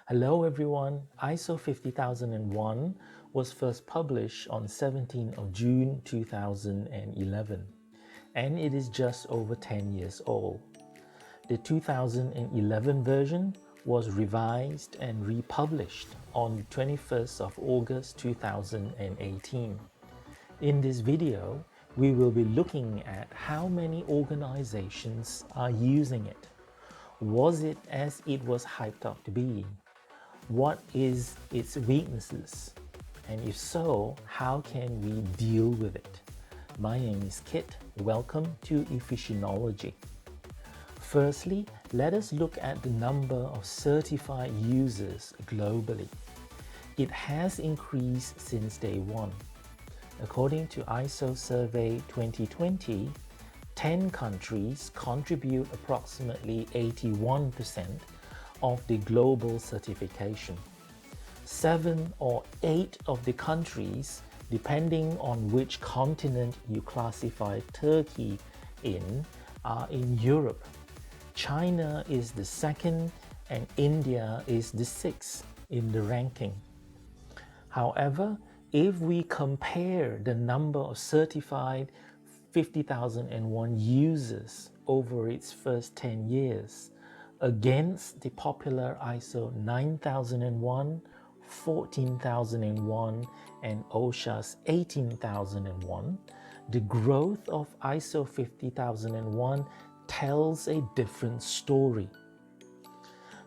Hello everyone, ISO 50001 was first published on 17th of June 2011 and it is just over 10 years old. The 2011 version was revised and republished on 21st of August 2018. In this video, we will be looking at how many organizations are using it. Was it as it was hyped up to be? What is its weaknesses? And if so, how can we deal with it? My name is Kit. Welcome to Efficientology. Firstly, let us look at the number of certified users globally. It has increased since day one. According to ISO Survey 2020, 10 countries contribute approximately 81% of the global certification. 7 or 8 of the countries, depending on which continent you classify Turkey in, are in Europe. China is the second and India is the sixth in the ranking. However, if we compare the number of certified 50001 users over its first 10 years against the popular ISO 9001, 14001 and OSHA's 18001, the growth of ISO 50001 tells a different story.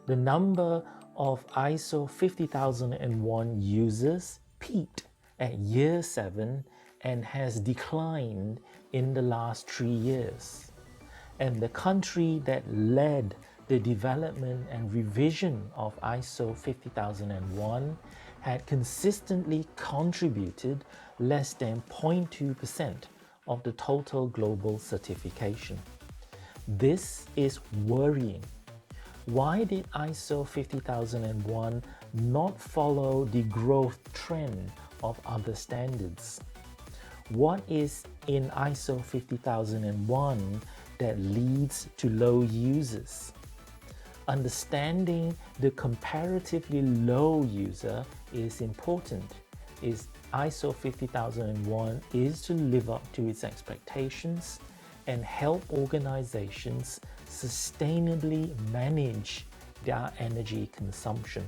The number of ISO 50001 users peaked at year 7 and has declined in the last 3 years. And the country that led the development and revision of ISO 50001 had consistently contributed less than 0.2% of the total global certification. This is worrying. Why did ISO 50001 not follow the growth trend of other standards? What is in ISO 50001 that leads to low users? Understanding the comparatively low user is important. ISO 50001 is to live up to its expectations and help organizations sustainably manage their energy consumption.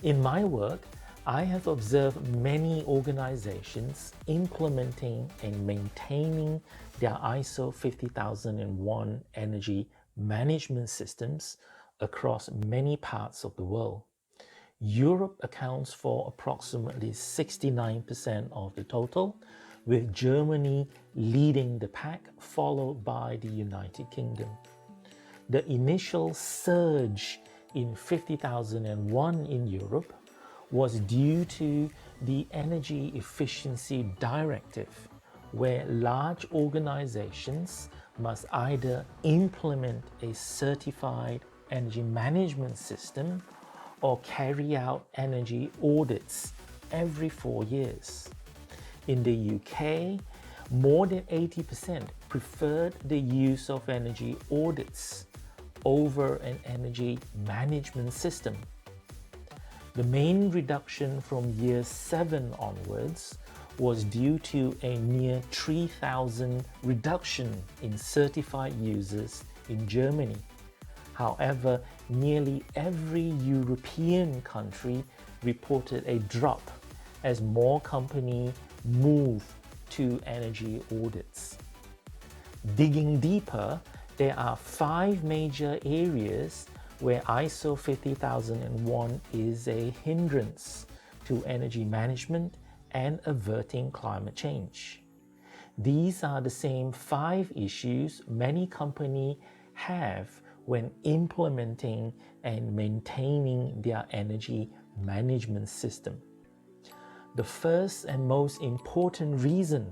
In my work, I have observed many organizations implementing and maintaining their ISO 50001 energy management systems across many parts of the world. Europe accounts for approximately 69% of the total, with Germany leading the pack, followed by the United Kingdom. The initial surge in 50001 in Europe was due to the Energy Efficiency Directive, where large organizations must either implement a certified energy management system or carry out energy audits every 4 years. In the UK, more than 80% preferred the use of energy audits over an energy management system. The main reduction from year 7 onwards was due to a near 3,000 reduction in certified users in Germany. However, nearly every European country reported a drop as more companies moved to energy audits. Digging deeper, there are 5 major areas where ISO 50001 is a hindrance to energy management and averting climate change. These are the same 5 issues many companies have when implementing and maintaining their energy management system. The first and most important reason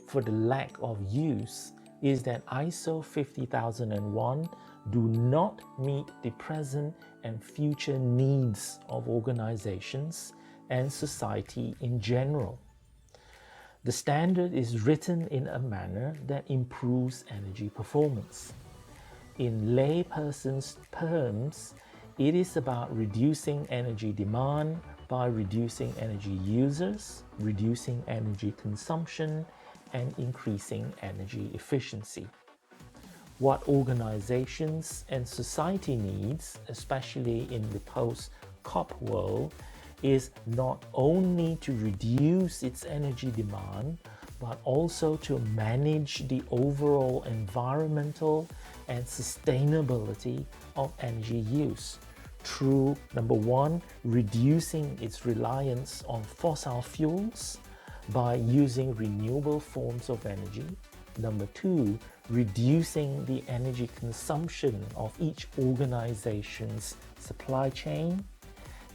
for the lack of use is that ISO 50001 do not meet the present and future needs of organizations and society in general. The standard is written in a manner that improves energy performance. In layperson's terms, It is about reducing energy demand by reducing energy users, reducing energy consumption, and increasing energy efficiency. What organizations and society needs, especially in the post-COP world, is not only to reduce its energy demand, but also to manage the overall environmental and sustainability of energy use through, number one, reducing its reliance on fossil fuels by using renewable forms of energy. Number two, reducing the energy consumption of each organization's supply chain.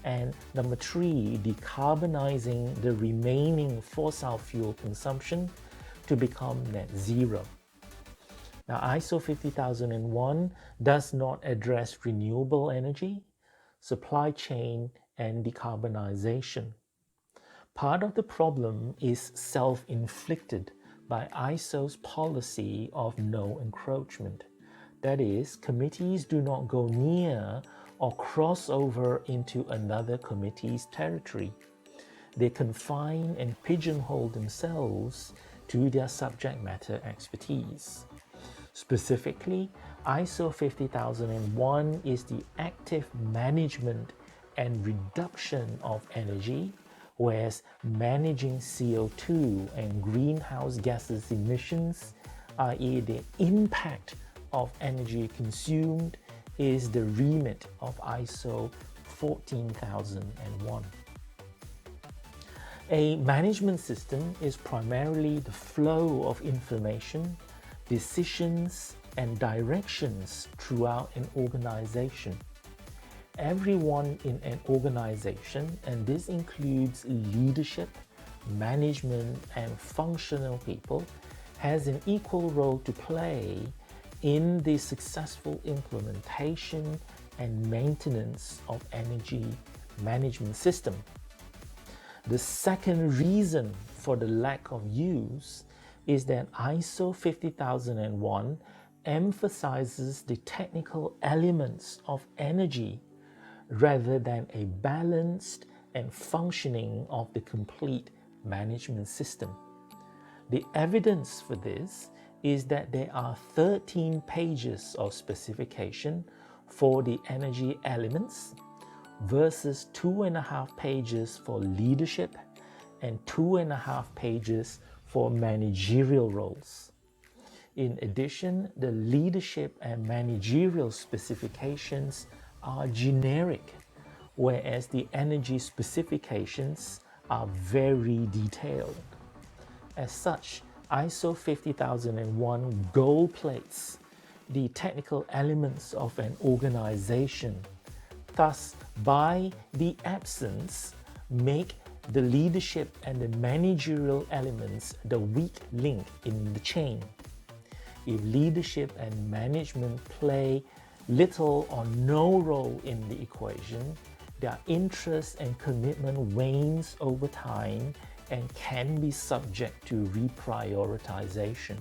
And number three, decarbonizing the remaining fossil fuel consumption to become net zero. Now, ISO 50001 does not address renewable energy, supply chain, and decarbonization. Part of the problem is self-inflicted by ISO's policy of no encroachment. That is, committees do not go near or cross over into another committee's territory. They confine and pigeonhole themselves to their subject matter expertise. Specifically, ISO 50001 is the active management and reduction of energy, whereas managing CO2 and greenhouse gases emissions, i.e. the impact of energy consumed, is the remit of ISO 14001. A management system is primarily the flow of information, decisions, and directions throughout an organization. Everyone in an organization, and this includes leadership, management, and functional people, has an equal role to play in the successful implementation and maintenance of energy management system. The second reason for the lack of use is that ISO 50001 emphasizes the technical elements of energy rather than a balanced and functioning of the complete management system. The evidence for this is that there are 13 pages of specification for the energy elements versus 2.5 pages for leadership and 2.5 pages for managerial roles. In addition, the leadership and managerial specifications are generic, whereas the energy specifications are very detailed. As such, ISO 50001 gold plates the technical elements of an organization, thus by the absence make the leadership and the managerial elements the weak link in the chain. If leadership and management play little or no role in the equation, their interest and commitment wanes over time and can be subject to reprioritization.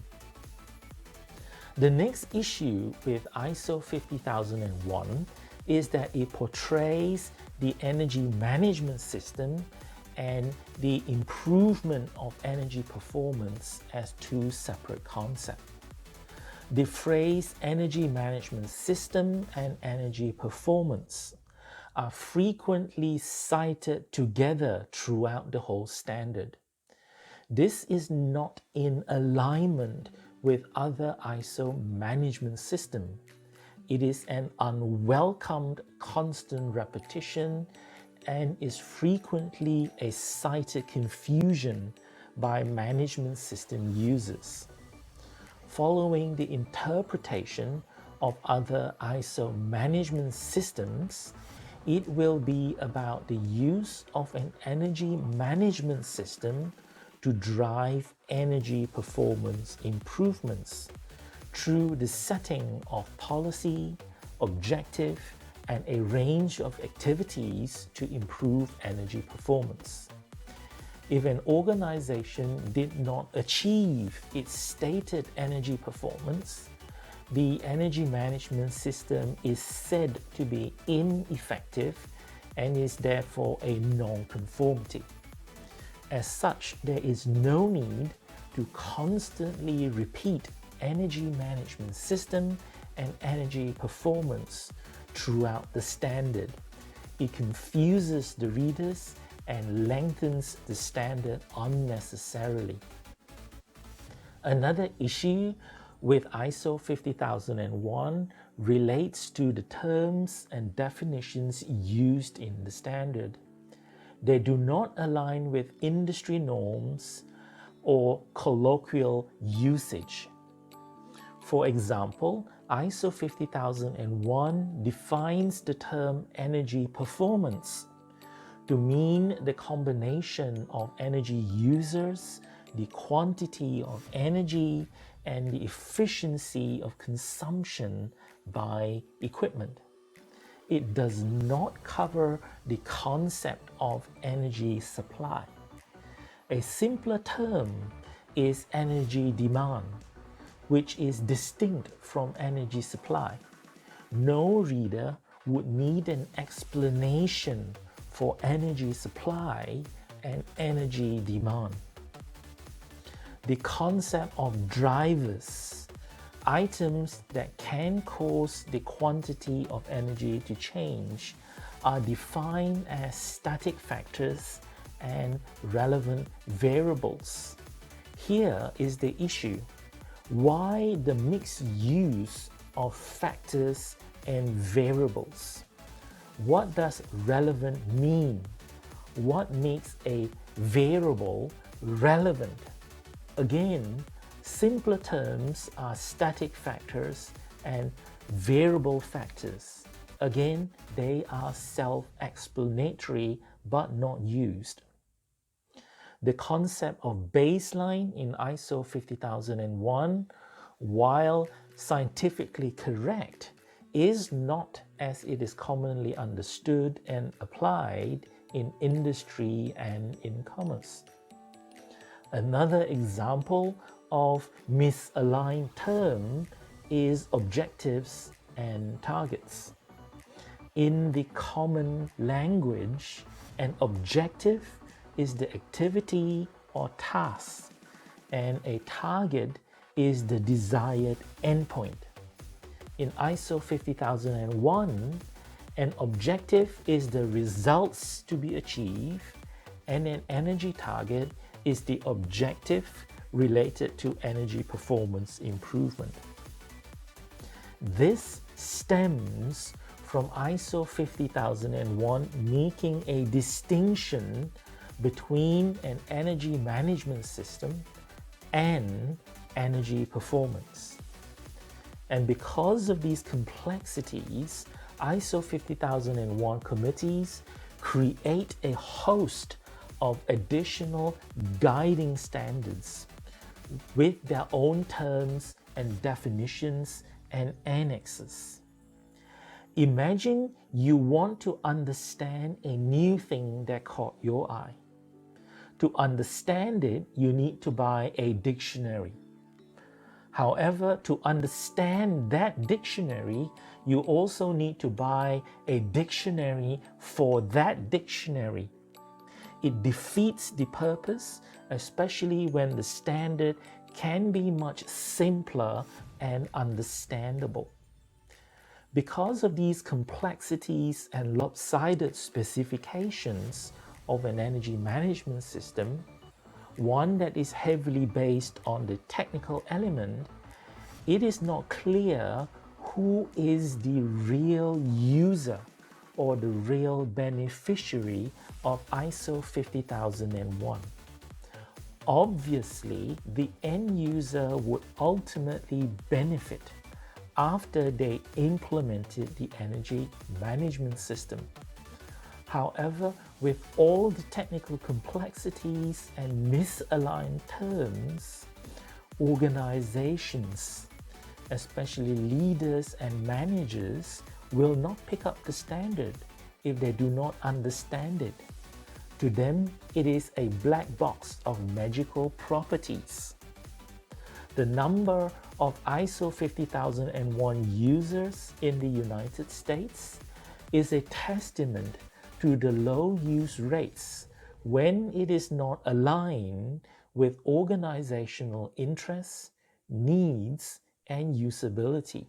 The next issue with ISO 50001 is that it portrays the energy management system and the improvement of energy performance as two separate concepts. The phrase energy management system and energy performance are frequently cited together throughout the whole standard. This is not in alignment with other ISO management systems. It is an unwelcomed constant repetition and is frequently a cited confusion by management system users. Following the interpretation of other ISO management systems, it will be about the use of an energy management system to drive energy performance improvements through the setting of policy, objective, and a range of activities to improve energy performance. If an organization did not achieve its stated energy performance, the energy management system is said to be ineffective and is therefore a non-conformity. As such, there is no need to constantly repeat energy management system and energy performance throughout the standard. It confuses the readers and lengthens the standard unnecessarily. Another issue with ISO 50001 relates to the terms and definitions used in the standard. They do not align with industry norms or colloquial usage. For example, ISO 50001 defines the term energy performance to mean the combination of energy users, the quantity of energy, and the efficiency of consumption by equipment. It does not cover the concept of energy supply. A simpler term is energy demand, which is distinct from energy supply. No reader would need an explanation for energy supply and energy demand. The concept of drivers, items that can cause the quantity of energy to change, are defined as static factors and relevant variables. Here is the issue. Why the mixed use of factors and variables? What does relevant mean? What makes a variable relevant? Again, simpler terms are static factors and variable factors. Again, they are self-explanatory but not used. The concept of baseline in ISO 50001, while scientifically correct, is not as it is commonly understood and applied in industry and in commerce. Another example of misaligned term is objectives and targets. In the common language, an objective is the activity or task, and a target is the desired endpoint. In ISO 50001, an objective is the results to be achieved, and an energy target is the objective related to energy performance improvement. This stems from ISO 50001 making a distinction between an energy management system and energy performance. And because of these complexities, ISO 50001 committees create a host of additional guiding standards with their own terms and definitions and annexes. Imagine you want to understand a new thing that caught your eye. To understand it, you need to buy a dictionary. However, to understand that dictionary, you also need to buy a dictionary for that dictionary. It defeats the purpose, especially when the standard can be much simpler and understandable. Because of these complexities and lopsided specifications of an energy management system, one that is heavily based on the technical element, it is not clear who is the real user or the real beneficiary of ISO 50001. Obviously, the end user would ultimately benefit after they implemented the energy management system. However, with all the technical complexities and misaligned terms, organizations, especially leaders and managers, will not pick up the standard if they do not understand it. To them, it is a black box of magical properties. The number of ISO 50001 users in the United States is a testament to the low use rates when it is not aligned with organizational interests, needs, and usability.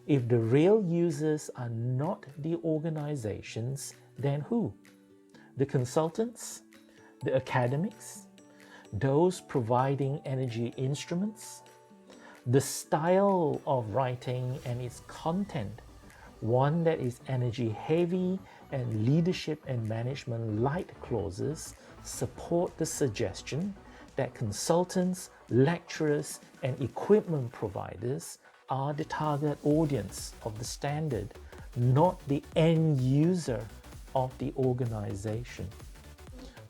If the real users are not the organizations, then who? The consultants? The academics? Those providing energy instruments? The style of writing and its content, one that is energy heavy and leadership and management light clauses, support the suggestion that consultants, lecturers, and equipment providers are the target audience of the standard, not the end user of the organization.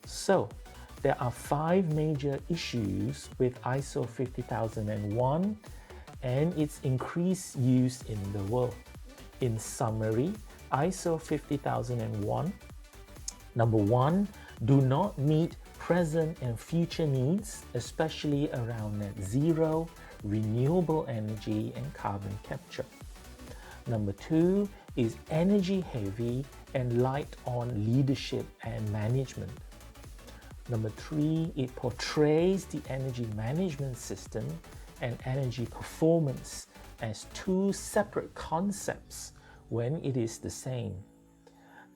So, there are 5 major issues with ISO 50001 and its increased use in the world. In summary, ISO 50001, number 1, do not meet present and future needs, especially around net zero, renewable energy, and carbon capture. Number 2 is energy heavy and light on leadership and management. Number 3, it portrays the energy management system and energy performance as 2 separate concepts when it is the same.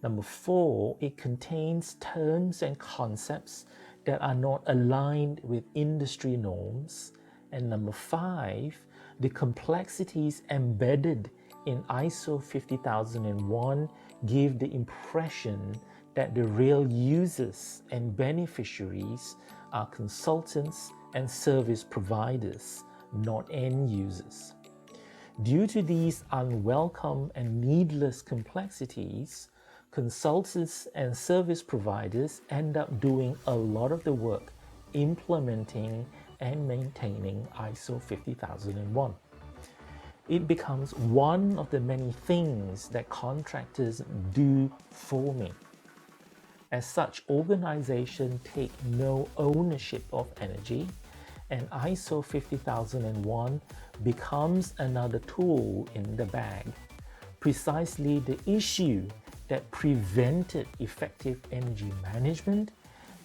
Number 4, it contains terms and concepts that are not aligned with industry norms. And number 5, the complexities embedded in ISO 50001 give the impression that the real users and beneficiaries are consultants and service providers, not end users. Due to these unwelcome and needless complexities, consultants and service providers end up doing a lot of the work implementing and maintaining ISO 50001. It becomes one of the many things that contractors do for me. As such, organizations take no ownership of energy, and ISO 50001 becomes another tool in the bag. Precisely the issue that prevented effective energy management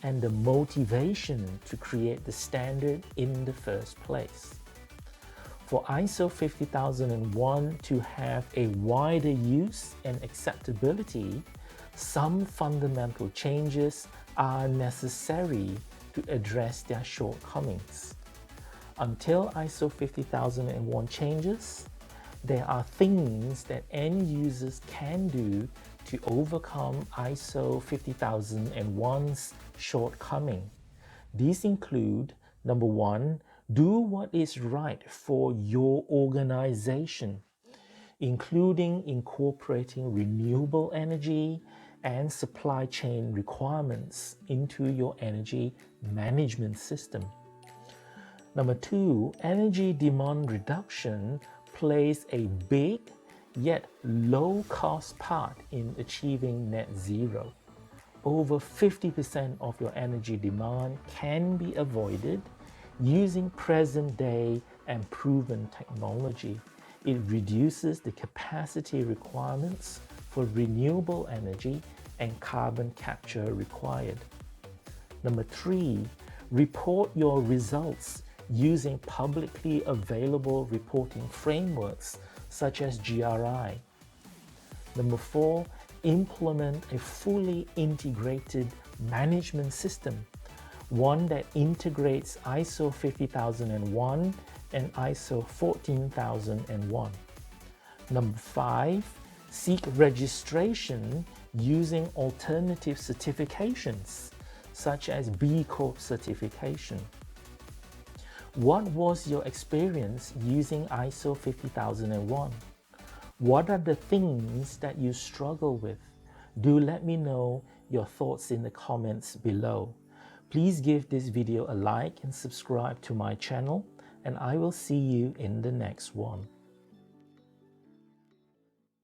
and the motivation to create the standard in the first place. For ISO 50001 to have a wider use and acceptability, some fundamental changes are necessary to address their shortcomings. Until ISO 50001 changes, there are things that end users can do to overcome ISO 50001's shortcoming. These include, number 1, do what is right for your organization, including incorporating renewable energy and supply chain requirements into your energy management system. Number 2, energy demand reduction plays a big yet low-cost part in achieving net zero. Over 50% of your energy demand can be avoided using present-day and proven technology. It reduces the capacity requirements for renewable energy and carbon capture required. Number 3, report your results using publicly available reporting frameworks such as GRI. Number 4, implement a fully integrated management system, one that integrates ISO 50001 and ISO 14001. Number 5, seek registration using alternative certifications such as B Corp certification. What was your experience using ISO 50001? What are the things that you struggle with? Do let me know your thoughts in the comments below. Please give this video a like and subscribe to my channel, and I will see you in the next one.